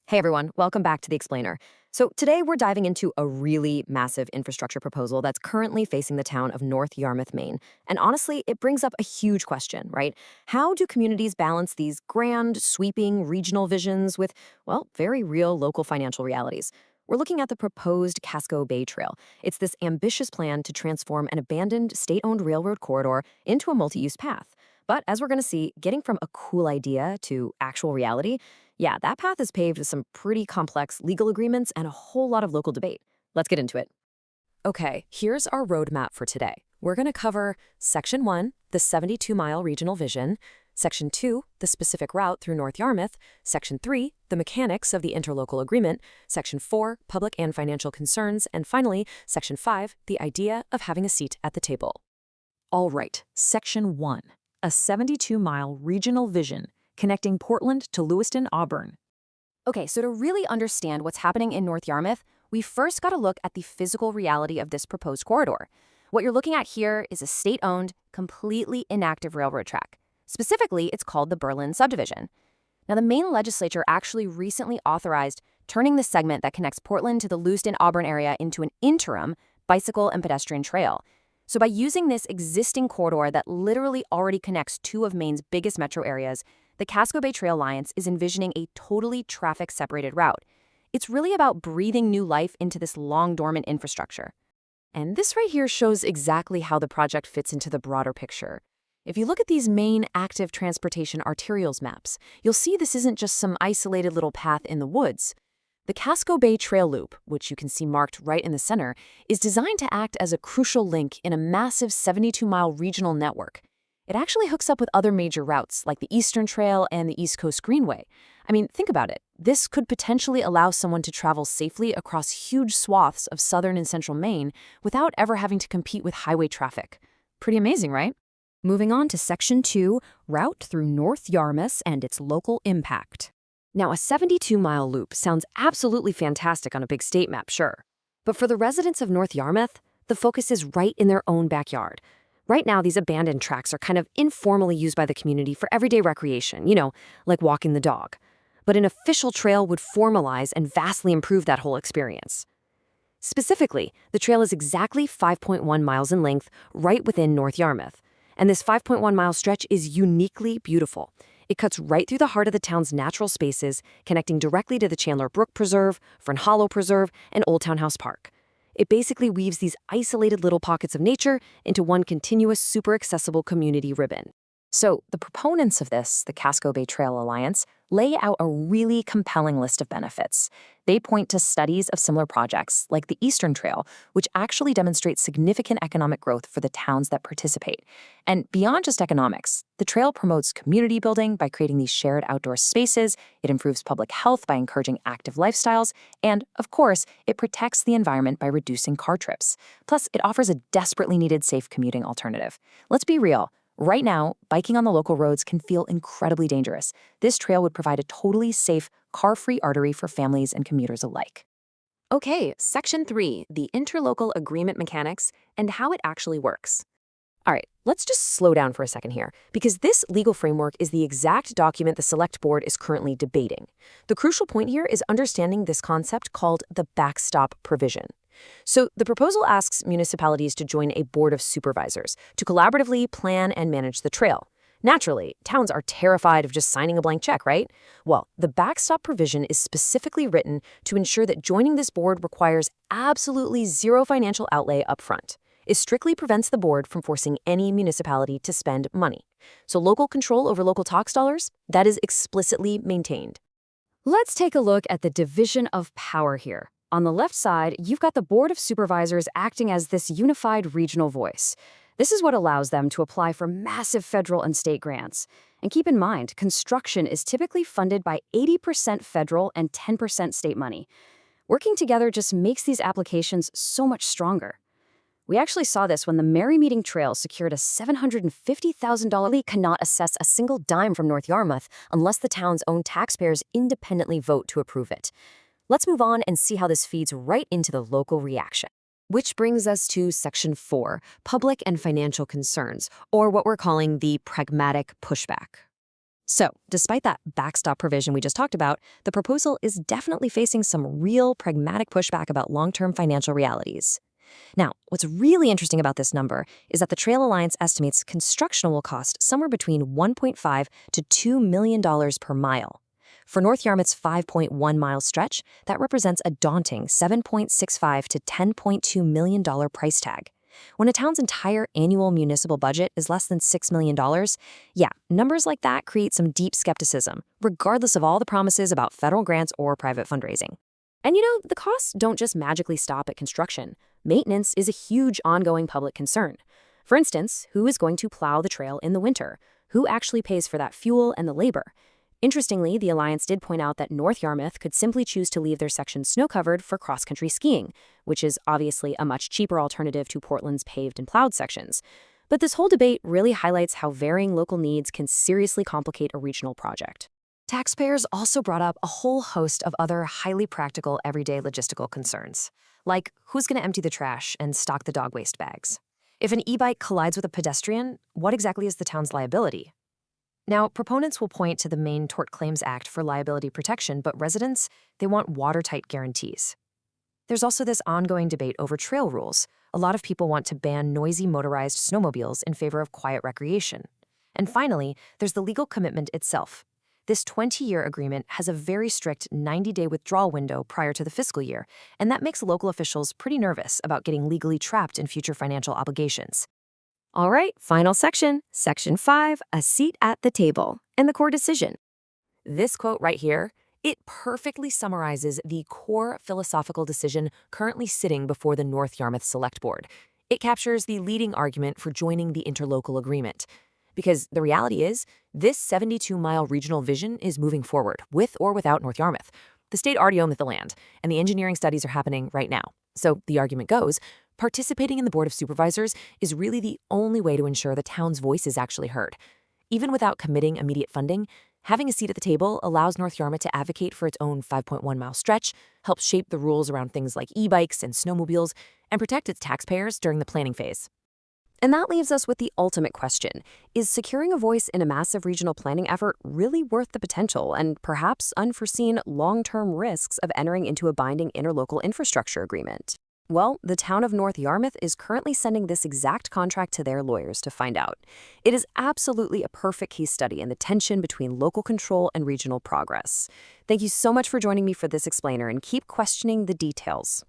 Hey everyone, welcome back to The Explainer. So today we're diving into a really massive infrastructure proposal that's currently facing the town of North Yarmouth, Maine. And honestly, it brings up a huge question, right? How do communities balance these grand, sweeping regional visions with, well, very real local financial realities? We're looking at the proposed Casco Bay Trail. It's this ambitious plan to transform an abandoned state-owned railroad corridor into a multi-use path. But as we're going to see, getting from a cool idea to actual reality, yeah, that path is paved with some pretty complex legal agreements and a whole lot of local debate. Let's get into it. Okay, here's our roadmap for today. We're going to cover Section 1, the 72-mile regional vision, Section 2, the specific route through North Yarmouth, Section 3, the mechanics of the interlocal agreement, Section 4, public and financial concerns, and finally, Section 5, the idea of having a seat at the table. All right, Section 1, a 72-mile regional vision connecting Portland to Lewiston, Auburn. Okay, so to really understand what's happening in North Yarmouth, we first got to look at the physical reality of this proposed corridor. What you're looking at here is a state-owned, completely inactive railroad track. Specifically, it's called the Berlin Subdivision. Now, the Maine legislature actually recently authorized turning the segment that connects Portland to the Lewiston-Auburn area into an interim bicycle and pedestrian trail. So by using this existing corridor that literally already connects two of Maine's biggest metro areas, the Casco Bay Trail Alliance is envisioning a totally traffic-separated route. It's really about breathing new life into this long-dormant infrastructure. And this right here shows exactly how the project fits into the broader picture. If you look at these Maine active transportation arterials maps, you'll see this isn't just some isolated little path in the woods. The Casco Bay Trail Loop, which you can see marked right in the center, is designed to act as a crucial link in a massive 72-mile regional network. It actually hooks up with other major routes like the Eastern Trail and the East Coast Greenway. I mean, think about it. This could potentially allow someone to travel safely across huge swaths of southern and central Maine without ever having to compete with highway traffic. Pretty amazing, right? Moving on to Section 2, route through North Yarmouth and its local impact. Now, a 72-mile loop sounds absolutely fantastic on a big state map, sure. But for the residents of North Yarmouth, the focus is right in their own backyard. Right now, these abandoned tracks are kind of informally used by the community for everyday recreation, like walking the dog. But an official trail would formalize and vastly improve that whole experience. Specifically, the trail is exactly 5.1 miles in length right within North Yarmouth. And this 5.1-mile stretch is uniquely beautiful. It cuts right through the heart of the town's natural spaces, connecting directly to the Chandler Brook Preserve, Fern Hollow Preserve, and Old Town House Park. It basically weaves these isolated little pockets of nature into one continuous, super accessible community ribbon. So the proponents of this, the Casco Bay Trail Alliance, lay out a really compelling list of benefits. They point to studies of similar projects, like the Eastern Trail, which actually demonstrates significant economic growth for the towns that participate. And beyond just economics, the trail promotes community building by creating these shared outdoor spaces, it improves public health by encouraging active lifestyles, and, of course, it protects the environment by reducing car trips. Plus, it offers a desperately needed safe commuting alternative. Let's be real. Right now, biking on the local roads can feel incredibly dangerous. This trail would provide a totally safe, car-free artery for families and commuters alike. Okay, Section 3, the interlocal agreement mechanics and how it actually works. All right, let's just slow down for a second here, because this legal framework is the exact document the Select Board is currently debating. The crucial point here is understanding this concept called the backstop provision. So the proposal asks municipalities to join a board of supervisors to collaboratively plan and manage the trail. Naturally, towns are terrified of just signing a blank check, right? Well, the backstop provision is specifically written to ensure that joining this board requires absolutely zero financial outlay up front. It strictly prevents the board from forcing any municipality to spend money. So local control over local tax dollars, that is explicitly maintained. Let's take a look at the division of power here. On the left side, you've got the Board of Supervisors acting as this unified regional voice. This is what allows them to apply for massive federal and state grants. And keep in mind, construction is typically funded by 80% federal and 10% state money. Working together just makes these applications so much stronger. We actually saw this when the Merry Meeting Trail secured a $750,000. We cannot assess a single dime from North Yarmouth unless the town's own taxpayers independently vote to approve it. Let's move on and see how this feeds right into the local reaction. Which brings us to Section 4, Public and Financial Concerns, or what we're calling the pragmatic pushback. So, despite that backstop provision we just talked about, the proposal is definitely facing some real pragmatic pushback about long-term financial realities. Now, what's really interesting about this number is that the Trail Alliance estimates construction will cost somewhere between $1.5 to $2 million per mile. For North Yarmouth's 5.1-mile stretch, that represents a daunting $7.65 to $10.2 million price tag. When a town's entire annual municipal budget is less than $6 million, yeah, numbers like that create some deep skepticism, regardless of all the promises about federal grants or private fundraising. And the costs don't just magically stop at construction. Maintenance is a huge ongoing public concern. For instance, who is going to plow the trail in the winter? Who actually pays for that fuel and the labor? Interestingly, the Alliance did point out that North Yarmouth could simply choose to leave their section snow-covered for cross-country skiing, which is obviously a much cheaper alternative to Portland's paved and plowed sections. But this whole debate really highlights how varying local needs can seriously complicate a regional project. Taxpayers also brought up a whole host of other highly practical, everyday logistical concerns, like who's going to empty the trash and stock the dog waste bags? If an e-bike collides with a pedestrian, what exactly is the town's liability? Now, proponents will point to the Maine Tort Claims Act for liability protection, but residents, they want watertight guarantees. There's also this ongoing debate over trail rules. A lot of people want to ban noisy motorized snowmobiles in favor of quiet recreation. And finally, there's the legal commitment itself. This 20-year agreement has a very strict 90-day withdrawal window prior to the fiscal year, and that makes local officials pretty nervous about getting legally trapped in future financial obligations. All right, final section, Section 5, a seat at the table, and the core decision. This quote right here, it perfectly summarizes the core philosophical decision currently sitting before the North Yarmouth Select Board. It captures the leading argument for joining the interlocal agreement. Because the reality is, this 72-mile regional vision is moving forward, with or without North Yarmouth. The state already owns the land, and the engineering studies are happening right now. So the argument goes, participating in the Board of Supervisors is really the only way to ensure the town's voice is actually heard. Even without committing immediate funding, having a seat at the table allows North Yarmouth to advocate for its own 5.1-mile stretch, help shape the rules around things like e-bikes and snowmobiles, and protect its taxpayers during the planning phase. And that leaves us with the ultimate question. Is securing a voice in a massive regional planning effort really worth the potential and perhaps unforeseen long-term risks of entering into a binding interlocal infrastructure agreement? Well, the town of North Yarmouth is currently sending this exact contract to their lawyers to find out. It is absolutely a perfect case study in the tension between local control and regional progress. Thank you so much for joining me for this explainer, and keep questioning the details.